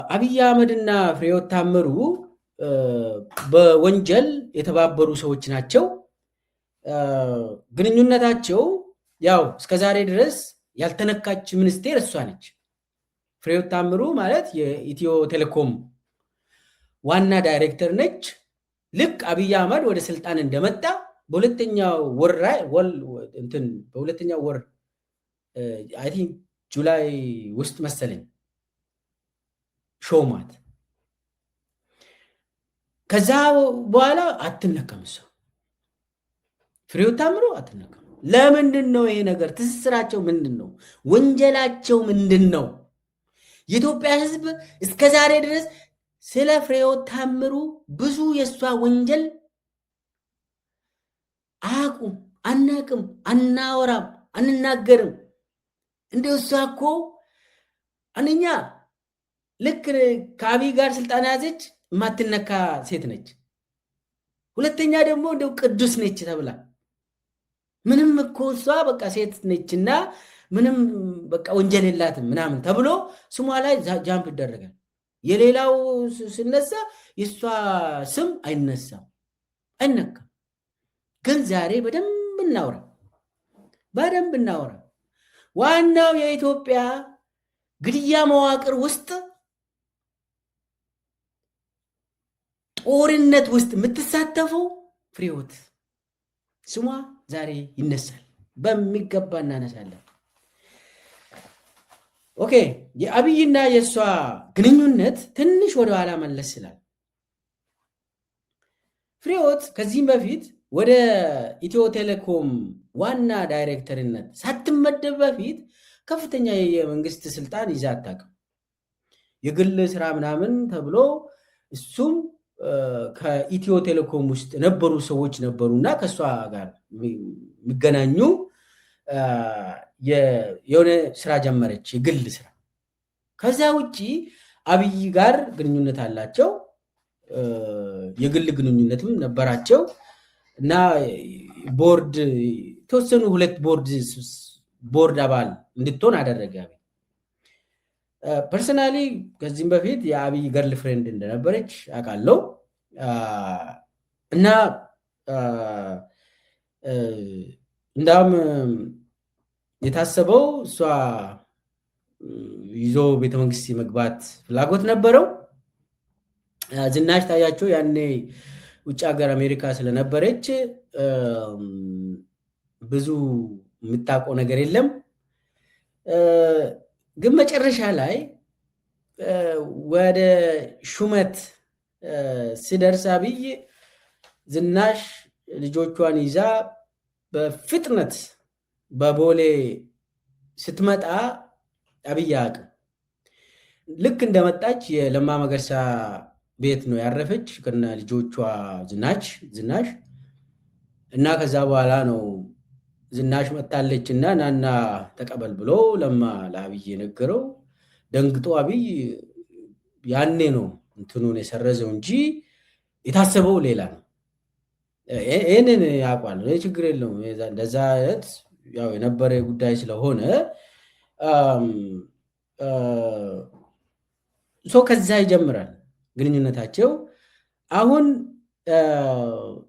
አብይ አህመድና ፍሬሕይወት ታምሩ በወንጀል የተባበሩ ሰዎች ናቸው። ግንኙነታቸው ያው እስከዛሬ ድረስ ያልተነካች ሚኒስቴር እሷ ነች። ፍሬሕይወት ታምሩ ማለት የኢትዮ ቴሌኮም ዋና ዳይሬክተር ነች። ልክ አብይ አህመድ ወደ ስልጣን እንደመጣ በሁለተኛው ወር አይ ቲንክ ጁላይ ውስጥ መሰለኝ ሾማት። ከዛ በኋላ አትነካም እሷ ፍሬሕይወት ታምሩ አትነካም። ለምንድን ነው ይሄ ነገር? ትስስራቸው ምንድን ነው? ወንጀላቸው ምንድን ነው? የኢትዮጵያ ሕዝብ እስከ ዛሬ ድረስ ስለ ፍሬሕይወት ታምሩ ብዙ የእሷ ወንጀል አያውቁም፣ አናቅም፣ አናወራም፣ አንናገርም። እንደ እሷ እኮ አንደኛ ልክ ከአብይ ጋር ስልጣን ያዘች የማትነካ ሴት ነች። ሁለተኛ ደግሞ እንደው ቅዱስ ነች ተብላ ምንም እኮ እሷ በቃ ሴት ነችና ምንም በቃ ወንጀል የላትም ምናምን ተብሎ ስሟ ላይ ጃምፕ ይደረጋል። የሌላው ሲነሳ የእሷ ስም አይነሳም፣ አይነካም። ግን ዛሬ በደንብ እናውራ። ዋናው የኢትዮጵያ ግድያ መዋቅር ውስጥ ጦርነት ውስጥ የምትሳተፈው ፍሬሕይወት ስሟ ዛሬ ይነሳል፣ በሚገባ እናነሳለን። ኦኬ፣ የአብይና የእሷ ግንኙነት ትንሽ ወደኋላ መለስ ይላል። ፍሬሕይወት ከዚህም በፊት ወደ ኢትዮ ቴሌኮም ዋና ዳይሬክተርነት ሳትመደብ በፊት ከፍተኛ የመንግስት ስልጣን ይዛ አታውቅም። የግል ስራ ምናምን ተብሎ እሱም ከኢትዮ ቴሌኮም ውስጥ የነበሩ ሰዎች ነበሩና ከእሷ ጋር የሚገናኙ የሆነ ስራ ጀመረች፣ የግል ስራ። ከዛ ውጭ አብይ ጋር ግንኙነት አላቸው፣ የግል ግንኙነትም ነበራቸው እና ቦርድ የተወሰኑ 2 ቦርድ አባል እንድትሆን አደረገ። ፐርሰናሊ ከዚህም በፊት የአብይ ገርል ፍሬንድ እንደነበረች አውቃለሁ እና እንዳውም የታሰበው እሷ ይዞ ቤተመንግስት የመግባት ፍላጎት ነበረው። ዝናሽ ታያቸው ያኔ ውጭ ሀገር አሜሪካ ስለነበረች ብዙ የምታውቀው ነገር የለም። ግን መጨረሻ ላይ ወደ ሹመት ሲደርስ አብይ ዝናሽ ልጆቿን ይዛ በፍጥነት በቦሌ ስትመጣ አብይ አያውቅም። ልክ እንደመጣች የለማ መገርሳ ቤት ነው ያረፈች ከነ ልጆቿ ዝናሽ እና ከዛ በኋላ ነው ዝናሽ መጣለች እና ናና ተቀበል ብሎ ለማ ለአብይ የነገረው። ደንግጦ አብይ ያኔ ነው እንትኑን የሰረዘው እንጂ የታሰበው ሌላ ነው። ይህንን ያውቋል፣ ችግር የለውም። እንደዛ አይነት ያው የነበረ ጉዳይ ስለሆነ ከዛ ይጀምራል ግንኙነታቸው። አሁን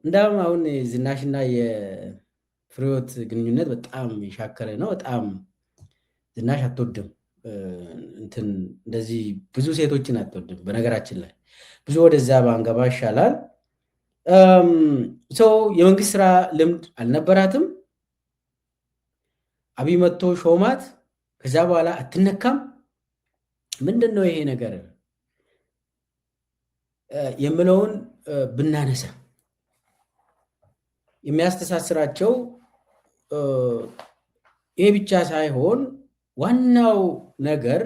እንዳውም አሁን ዝናሽና የፍሬሕይወት ግንኙነት በጣም የሻከረ ነው። በጣም ዝናሽ አትወድም እንትን እንደዚህ ብዙ ሴቶችን አትወድም። በነገራችን ላይ ብዙ ወደዛ ባንገባ ይሻላል። የመንግስት ስራ ልምድ አልነበራትም። አብይ መጥቶ ሾማት። ከዛ በኋላ አትነካም። ምንድን ነው ይሄ ነገር የምለውን ብናነሳ የሚያስተሳስራቸው ይሄ ብቻ ሳይሆን ዋናው ነገር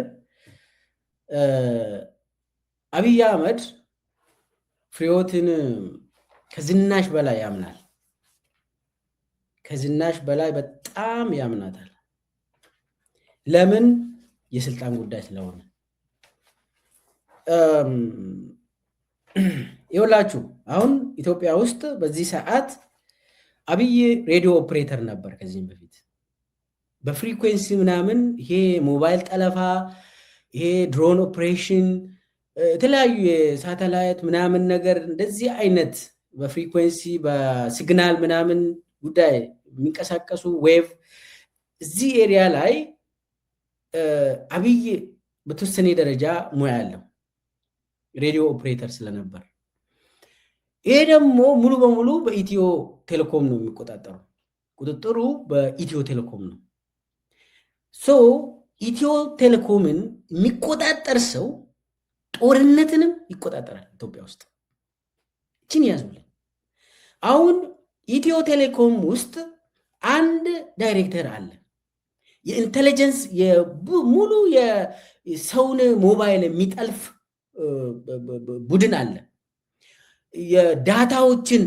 አብይ አህመድ ፍሬሕይወትን ከዝናሽ በላይ ያምናል። ከዝናሽ በላይ በጣም ያምናታል። ለምን? የስልጣን ጉዳይ ስለሆነ። ይኸውላችሁ አሁን ኢትዮጵያ ውስጥ በዚህ ሰዓት አብይ ሬዲዮ ኦፕሬተር ነበር። ከዚህም በፊት በፍሪኩዌንሲ ምናምን ይሄ ሞባይል ጠለፋ፣ ይሄ ድሮን ኦፕሬሽን የተለያዩ የሳተላይት ምናምን ነገር እንደዚህ አይነት በፍሪኩዌንሲ በሲግናል ምናምን ጉዳይ የሚንቀሳቀሱ ዌቭ እዚህ ኤሪያ ላይ አብይ በተወሰነ ደረጃ ሙያ አለው ሬዲዮ ኦፕሬተር ስለነበር። ይሄ ደግሞ ሙሉ በሙሉ በኢትዮ ቴሌኮም ነው የሚቆጣጠረው። ቁጥጥሩ በኢትዮ ቴሌኮም ነው። ሶ ኢትዮ ቴሌኮምን የሚቆጣጠር ሰው ጦርነትንም ይቆጣጠራል ኢትዮጵያ ውስጥ። እችን ያዙልን። አሁን ኢትዮ ቴሌኮም ውስጥ አንድ ዳይሬክተር አለ። የኢንቴሊጀንስ ሙሉ የሰውን ሞባይል የሚጠልፍ ቡድን አለ። የዳታዎችን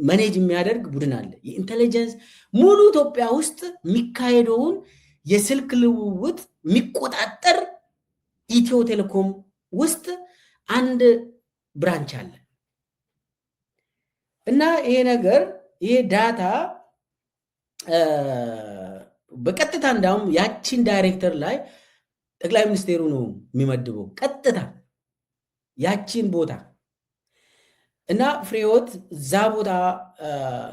መኔጅ የሚያደርግ ቡድን አለ። የኢንቴሊጀንስ ሙሉ ኢትዮጵያ ውስጥ የሚካሄደውን የስልክ ልውውጥ የሚቆጣጠር ኢትዮ ቴሌኮም ውስጥ አንድ ብራንች አለ እና ይሄ ነገር ይሄ ዳታ በቀጥታ እንዳውም ያቺን ዳይሬክተር ላይ ጠቅላይ ሚኒስቴሩ ነው የሚመድበው ቀጥታ ያቺን ቦታ እና ፍሬህይወት እዛ ቦታ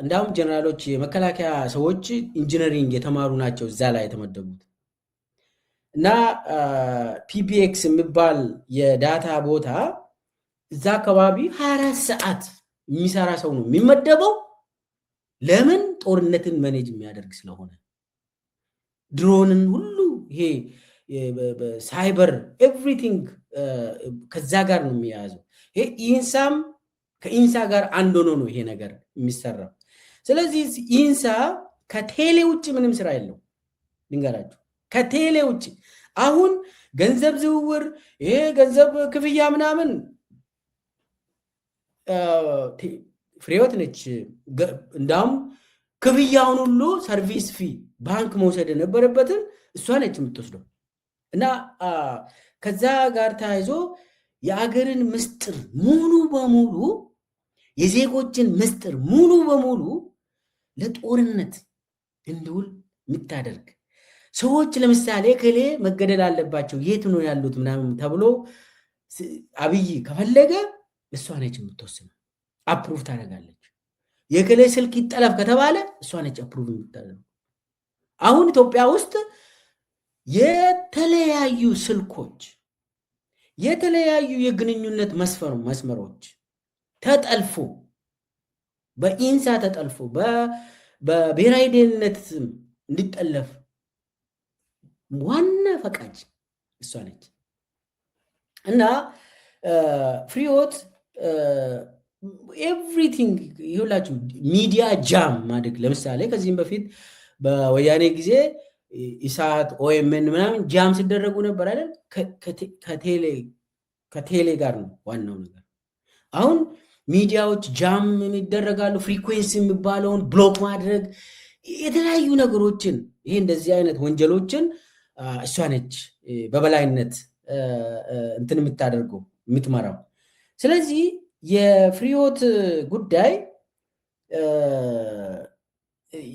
እንዳውም ጀነራሎች የመከላከያ ሰዎች ኢንጂነሪንግ የተማሩ ናቸው እዛ ላይ የተመደቡት እና ፒቢኤክስ የሚባል የዳታ ቦታ እዛ አካባቢ 24 ሰዓት የሚሰራ ሰው ነው የሚመደበው። ለምን? ጦርነትን መኔጅ የሚያደርግ ስለሆነ ድሮንን ሁሉ ይሄ ሳይበር ኤቭሪቲንግ ከዛ ጋር ነው የሚያያዘው። ይሄ ኢንሳም ከኢንሳ ጋር አንድ ሆኖ ነው ይሄ ነገር የሚሰራው። ስለዚህ ኢንሳ ከቴሌ ውጭ ምንም ስራ የለው ልንገራችሁ፣ ከቴሌ ውጭ አሁን ገንዘብ ዝውውር ይሄ ገንዘብ ክፍያ ምናምን ፍሬህይወት ነች። እንዳውም ክፍያውን ሁሉ ሰርቪስ ፊ ባንክ መውሰድ የነበረበትን እሷ ነች የምትወስደው። እና ከዛ ጋር ተያይዞ የአገርን ምስጢር ሙሉ በሙሉ የዜጎችን ምስጢር ሙሉ በሙሉ ለጦርነት እንዲውል የምታደርግ ሰዎች ለምሳሌ ከሌ መገደል አለባቸው የት ነው ያሉት ምናምን ተብሎ አብይ ከፈለገ እሷ ነች የምትወስነው፣ አፕሩቭ ታደርጋለች። የከሌ ስልክ ይጠለፍ ከተባለ እሷ ነች አፕሩቭ የምታደርገው። አሁን ኢትዮጵያ ውስጥ የተለያዩ ስልኮች የተለያዩ የግንኙነት መስመሮች ተጠልፎ በኢንሳ ተጠልፎ በብሔራዊ ደህንነት እንዲጠለፍ ዋና ፈቃጅ እሷ ነች። እና ፍሬህይወት ኤቭሪቲንግ ይሁላችሁ ሚዲያ ጃም ማድረግ ለምሳሌ ከዚህም በፊት በወያኔ ጊዜ ኢሳት ኦኤምን ምናምን ጃም ሲደረጉ ነበር አይደል? ከቴሌ ጋር ነው ዋናው ነገር። አሁን ሚዲያዎች ጃም ይደረጋሉ። ፍሪኩዌንሲ የሚባለውን ብሎክ ማድረግ የተለያዩ ነገሮችን ይሄ እንደዚህ አይነት ወንጀሎችን እሷ ነች በበላይነት እንትን የምታደርገው የምትመራው። ስለዚህ የፍሬህይወት ጉዳይ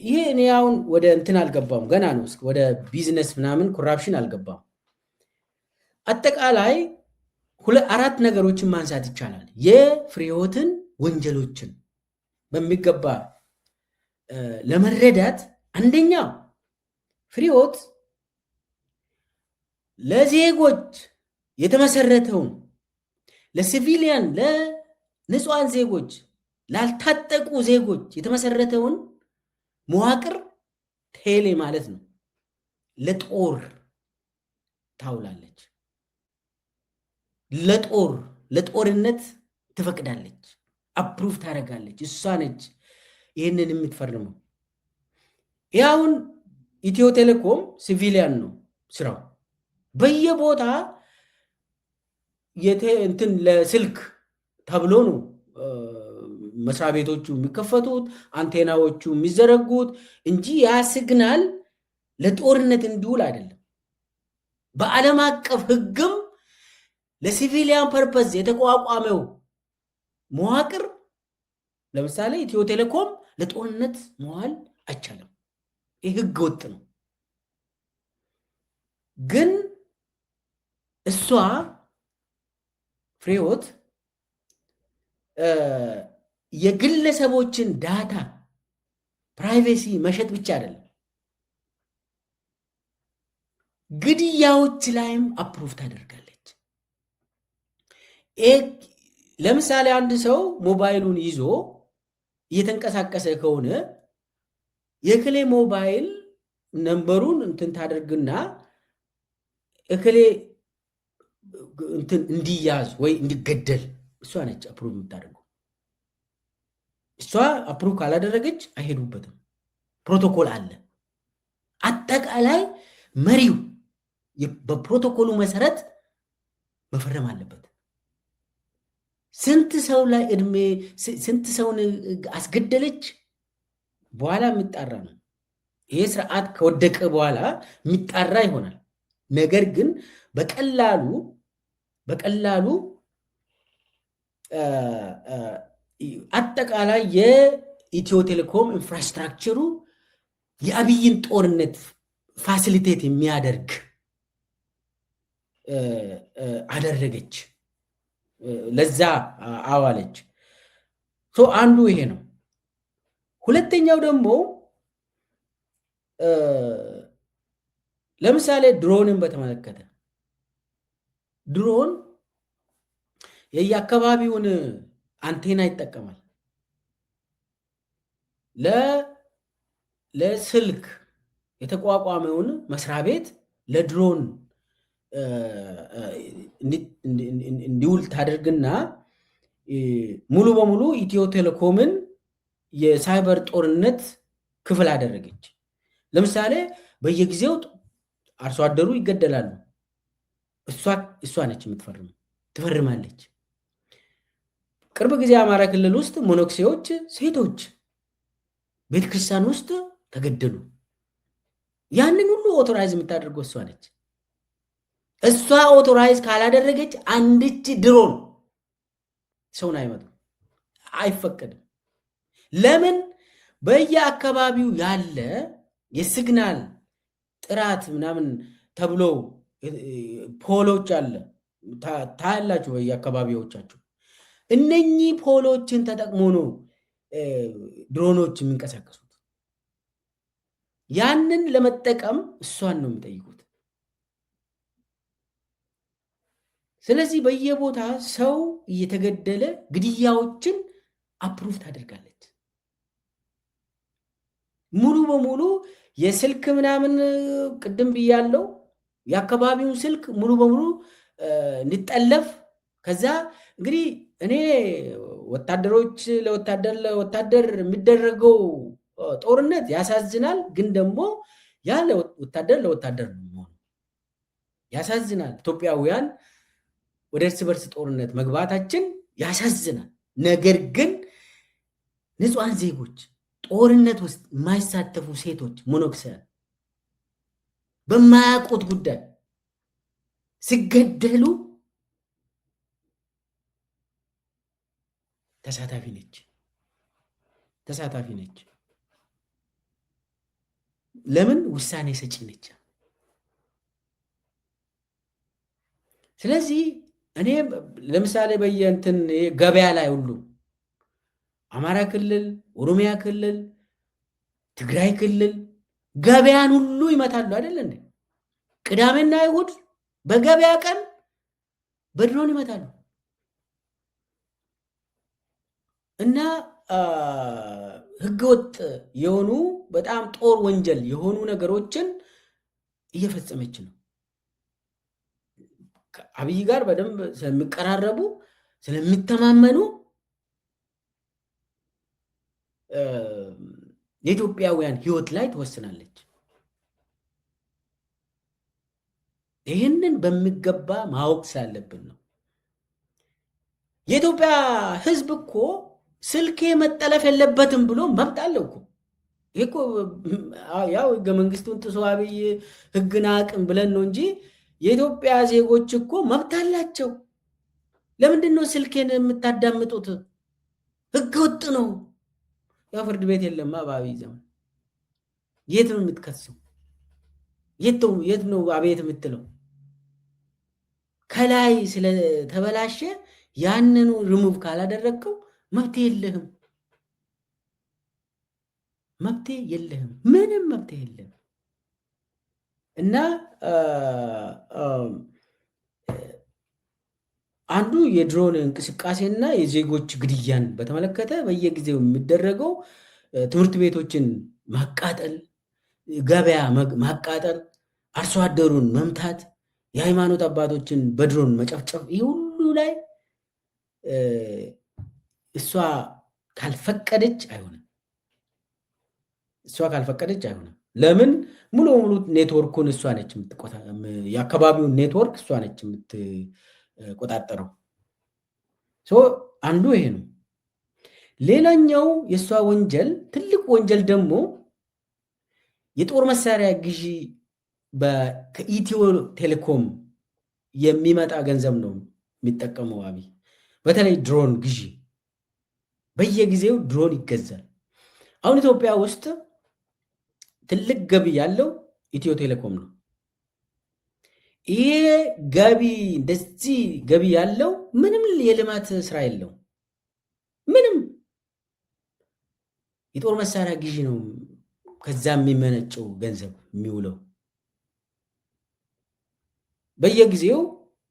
ይሄ እኔ አሁን ወደ እንትን አልገባም ገና ነው፣ ወደ ቢዝነስ ምናምን ኮራፕሽን አልገባም። አጠቃላይ 4 ነገሮችን ማንሳት ይቻላል የፍሬህይወትን ወንጀሎችን በሚገባ ለመረዳት። አንደኛው ፍሬህይወት ለዜጎች የተመሰረተውን ለሲቪሊያን ለንጹሃን ዜጎች ላልታጠቁ ዜጎች የተመሰረተውን መዋቅር ቴሌ ማለት ነው ለጦር ታውላለች። ለጦርነት ትፈቅዳለች፣ አፕሩቭ ታደርጋለች። እሷ ነች ይህንን የምትፈርመው። ያውን ኢትዮ ቴሌኮም ሲቪሊያን ነው ስራው። በየቦታ እንትን ለስልክ ተብሎ ነው መስሪያ ቤቶቹ የሚከፈቱት አንቴናዎቹ የሚዘረጉት እንጂ ያ ሲግናል ለጦርነት እንዲውል አይደለም። በዓለም አቀፍ ሕግም ለሲቪሊያን ፐርፐዝ የተቋቋመው መዋቅር ለምሳሌ ኢትዮ ቴሌኮም ለጦርነት መዋል አይቻልም። ይህ ሕገ ወጥ ነው። ግን እሷ ፍሬህይወት የግለሰቦችን ዳታ ፕራይቬሲ መሸጥ ብቻ አይደለም፣ ግድያዎች ላይም አፕሩቭ ታደርጋለች። ለምሳሌ አንድ ሰው ሞባይሉን ይዞ እየተንቀሳቀሰ ከሆነ የክሌ ሞባይል ነምበሩን እንትን ታደርግና እክሌ እንትን እንዲያዝ ወይ እንዲገደል እሷ ነች አፕሩቭ የምታደርገው። እሷ አፕሩቭ ካላደረገች አይሄዱበትም። ፕሮቶኮል አለ። አጠቃላይ መሪው በፕሮቶኮሉ መሰረት መፈረም አለበት። ስንት ሰው ላይ ስንት ሰውን አስገደለች በኋላ የሚጣራ ነው። ይሄ ስርዓት ከወደቀ በኋላ የሚጣራ ይሆናል። ነገር ግን በቀላሉ አጠቃላይ የኢትዮ ቴሌኮም ኢንፍራስትራክቸሩ የአብይን ጦርነት ፋሲሊቴት የሚያደርግ አደረገች፣ ለዛ አዋለች። አንዱ ይሄ ነው። ሁለተኛው ደግሞ ለምሳሌ ድሮንን በተመለከተ ድሮን የየአካባቢውን አንቴና ይጠቀማል። ለስልክ የተቋቋመውን መስሪያ ቤት ለድሮን እንዲውል ታደርግና ሙሉ በሙሉ ኢትዮ ቴሌኮምን የሳይበር ጦርነት ክፍል አደረገች። ለምሳሌ በየጊዜው አርሶ አደሩ ይገደላሉ። እሷ ነች የምትፈርመው፣ ትፈርማለች። ቅርብ ጊዜ አማራ ክልል ውስጥ ሞኖክሴዎች ሴቶች ቤተክርስቲያን ውስጥ ተገደሉ። ያንን ሁሉ ኦቶራይዝ የምታደርገው እሷ ነች። እሷ ኦቶራይዝ ካላደረገች አንድች ድሮን ሰውን አይመጡም፣ አይፈቀድም። ለምን? በየአካባቢው ያለ የሲግናል ጥራት ምናምን ተብሎ ፖሎች አለ ታያላችሁ በየአካባቢዎቻችሁ። እነኚህ ፖሎችን ተጠቅሞ ነው ድሮኖች የሚንቀሳቀሱት። ያንን ለመጠቀም እሷን ነው የሚጠይቁት። ስለዚህ በየቦታ ሰው እየተገደለ ግድያዎችን አፕሩቭ ታደርጋለች። ሙሉ በሙሉ የስልክ ምናምን ቅድም ብያለው፣ የአካባቢውን ስልክ ሙሉ በሙሉ እንዲጠለፍ። ከዛ እንግዲህ እኔ ወታደሮች ለወታደር የሚደረገው ጦርነት ያሳዝናል። ግን ደግሞ ያ ወታደር ለወታደር ነው ያሳዝናል። ኢትዮጵያውያን ወደ እርስ በርስ ጦርነት መግባታችን ያሳዝናል። ነገር ግን ንጹሐን ዜጎች ጦርነት ውስጥ የማይሳተፉ ሴቶች ሞኖክሲያን በማያውቁት ጉዳይ ሲገደሉ ተሳታፊ ነች። ለምን? ውሳኔ ሰጪ ነች። ስለዚህ እኔ ለምሳሌ በየእንትን ገበያ ላይ ሁሉ አማራ ክልል፣ ኦሮሚያ ክልል፣ ትግራይ ክልል ገበያን ሁሉ ይመታሉ አይደል እንዴ? ቅዳሜና ይሁድ በገበያ ቀን በድሮን ይመታሉ። እና ህገወጥ የሆኑ በጣም ጦር ወንጀል የሆኑ ነገሮችን እየፈጸመች ነው። አብይ ጋር በደንብ ስለሚቀራረቡ ስለሚተማመኑ የኢትዮጵያውያን ህይወት ላይ ትወስናለች። ይህንን በሚገባ ማወቅ ስላለብን ነው። የኢትዮጵያ ህዝብ እኮ ስልኬ መጠለፍ የለበትም ብሎ መብት አለው እኮ። ይሄ እኮ ያው ህገ መንግስቱን ጥሶ አብይ ህግን አቅም ብለን ነው እንጂ የኢትዮጵያ ዜጎች እኮ መብት አላቸው። ለምንድን ነው ስልኬን የምታዳምጡት? ህገ ወጥ ነው። ያው ፍርድ ቤት የለማ በአብይ ዘመን። የት ነው የምትከሰው? የት ነው አቤት የምትለው? ከላይ ስለተበላሸ ያንኑ ሪሙቭ ካላደረግከው መብቴ የለህም፣ ምንም መብቴ የለህም። እና አንዱ የድሮን እንቅስቃሴና የዜጎች ግድያን በተመለከተ በየጊዜው የሚደረገው ትምህርት ቤቶችን ማቃጠል፣ ገበያ ማቃጠል፣ አርሶ አደሩን መምታት፣ የሃይማኖት አባቶችን በድሮን መጨፍጨፍ፣ ይህ ሁሉ ላይ እሷ ካልፈቀደች አይሆንም። ለምን? ሙሉ በሙሉ ኔትወርኩን እሷ ነች የአካባቢውን ኔትወርክ እሷ ነች የምትቆጣጠረው። አንዱ ይሄ ነው። ሌላኛው የእሷ ወንጀል፣ ትልቅ ወንጀል ደግሞ የጦር መሳሪያ ግዢ ከኢትዮ ቴሌኮም የሚመጣ ገንዘብ ነው የሚጠቀመው አብይ። በተለይ ድሮን ግዢ፣ በየጊዜው ድሮን ይገዛል። አሁን ኢትዮጵያ ውስጥ ትልቅ ገቢ ያለው ኢትዮ ቴሌኮም ነው። ይሄ ገቢ እንደዚህ ገቢ ያለው ምንም የልማት ስራ የለው፣ ምንም የጦር መሳሪያ ግዢ ነው ከዛ የሚመነጨው ገንዘብ የሚውለው በየጊዜው።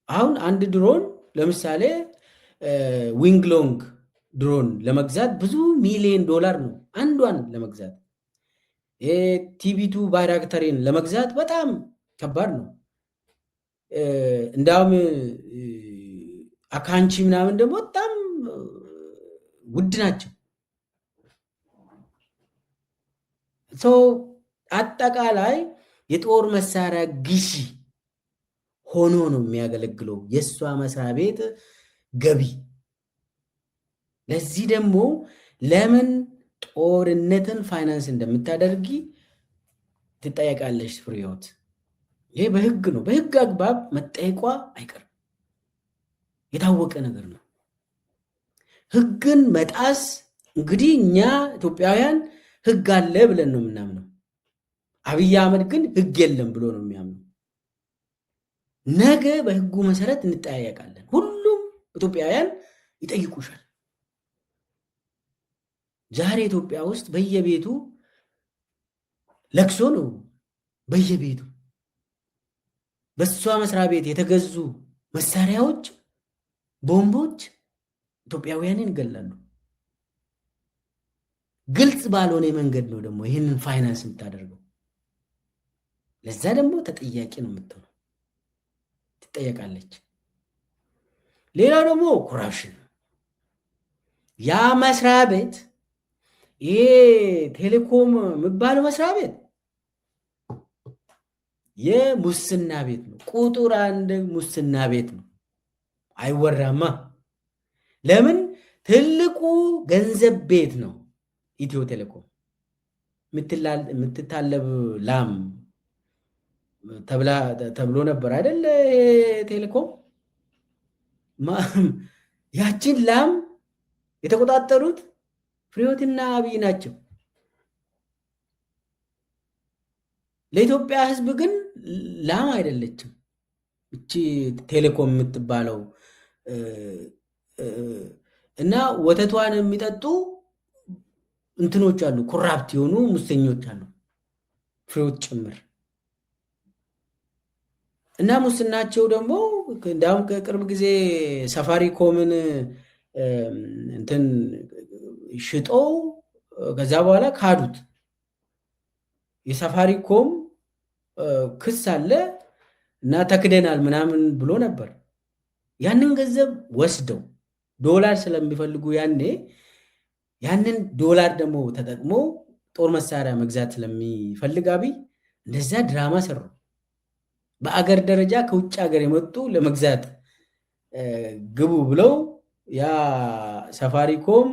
አሁን አንድ ድሮን ለምሳሌ ዊንግሎንግ ድሮን ለመግዛት ብዙ ሚሊዮን ዶላር ነው አንዷን ለመግዛት። ቲቪቱ ባይራክተሪን ለመግዛት በጣም ከባድ ነው። እንዳውም አካንቺ ምናምን ደግሞ በጣም ውድ ናቸው። አጠቃላይ የጦር መሳሪያ ግዢ ሆኖ ነው የሚያገለግለው የእሷ መስሪያ ቤት ገቢ። ለዚህ ደግሞ ለምን ጦርነትን ፋይናንስ እንደምታደርጊ ትጠየቃለሽ ፍሬህይወት። ይሄ በህግ ነው፣ በህግ አግባብ መጠየቋ አይቀርም፣ የታወቀ ነገር ነው። ህግን መጣስ እንግዲህ እኛ ኢትዮጵያውያን ህግ አለ ብለን ነው የምናምነው። አብይ አህመድ ግን ህግ የለም ብሎ ነው የሚያምነው። ነገ በህጉ መሰረት እንጠያየቃለን። ሁሉም ኢትዮጵያውያን ይጠይቁሻል። ዛሬ ኢትዮጵያ ውስጥ በየቤቱ ለቅሶ ነው። በየቤቱ በሷ መስሪያ ቤት የተገዙ መሳሪያዎች፣ ቦምቦች ኢትዮጵያውያንን ይገላሉ። ግልጽ ባልሆነ መንገድ ነው ደግሞ ይህንን ፋይናንስ የምታደርገው። ለዛ ደግሞ ተጠያቂ ነው የምትሆነው፣ ትጠየቃለች። ሌላው ደግሞ ኮራፕሽን። ያ መስሪያ ቤት ይሄ ቴሌኮም የሚባለው መስሪያ ቤት የሙስና ቤት ነው። ቁጥር አንድ ሙስና ቤት ነው። አይወራማ። ለምን? ትልቁ ገንዘብ ቤት ነው ኢትዮ ቴሌኮም። የምትታለብ ላም ተብሎ ነበር አይደል? ቴሌኮም ያችን ላም የተቆጣጠሩት ፍሬህይወትና አብይ ናቸው። ለኢትዮጵያ ሕዝብ ግን ላም አይደለችም እቺ ቴሌኮም የምትባለው። እና ወተቷን የሚጠጡ እንትኖች አሉ፣ ኮራፕት የሆኑ ሙሰኞች አሉ፣ ፍሬህይወት ጭምር። እና ሙስናቸው ደግሞ እንዳውም ከቅርብ ጊዜ ሳፋሪኮምን እንትን ሽጠው ከዛ በኋላ ካዱት። የሳፋሪኮም ክስ አለ እና ተክደናል ምናምን ብሎ ነበር። ያንን ገንዘብ ወስደው ዶላር ስለሚፈልጉ ያንን ዶላር ደግሞ ተጠቅሞ ጦር መሳሪያ መግዛት ስለሚፈልግ አብይ እንደዛ ድራማ ሰሩ። በአገር ደረጃ ከውጭ ሀገር የመጡ ለመግዛት ግቡ ብለው ያ ሳፋሪኮም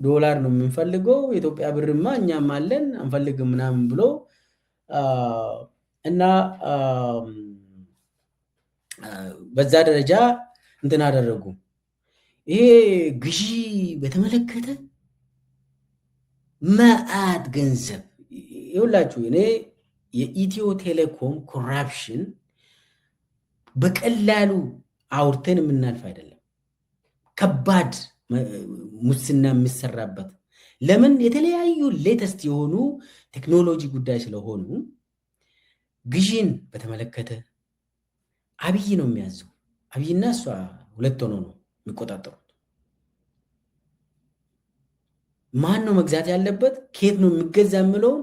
ዶላር ነው የምንፈልገው፣ የኢትዮጵያ ብርማ እኛም አለን አንፈልግም ምናምን ብሎ እና በዛ ደረጃ እንትን አደረጉ። ይሄ ግዢ በተመለከተ መዓት ገንዘብ ይውላችሁ። እኔ የኢትዮ ቴሌኮም ኮራፕሽን በቀላሉ አውርተን የምናልፍ አይደለም። ከባድ ሙስና የሚሰራበት ለምን የተለያዩ ሌተስት የሆኑ ቴክኖሎጂ ጉዳይ ስለሆኑ ግዢን በተመለከተ አብይ ነው የሚያዘው። አብይና እሷ ሁለት ሆኖ ነው የሚቆጣጠሩት። ማን ነው መግዛት ያለበት፣ ከየት ነው የሚገዛ የምለውን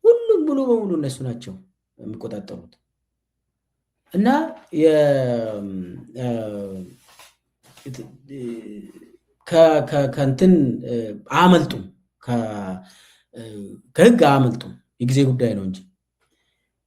ሁሉም ሙሉ በሙሉ እነሱ ናቸው የሚቆጣጠሩት። እና ከእንትን አያመልጡም፣ ከህግ አያመልጡም። የጊዜ ጉዳይ ነው እንጂ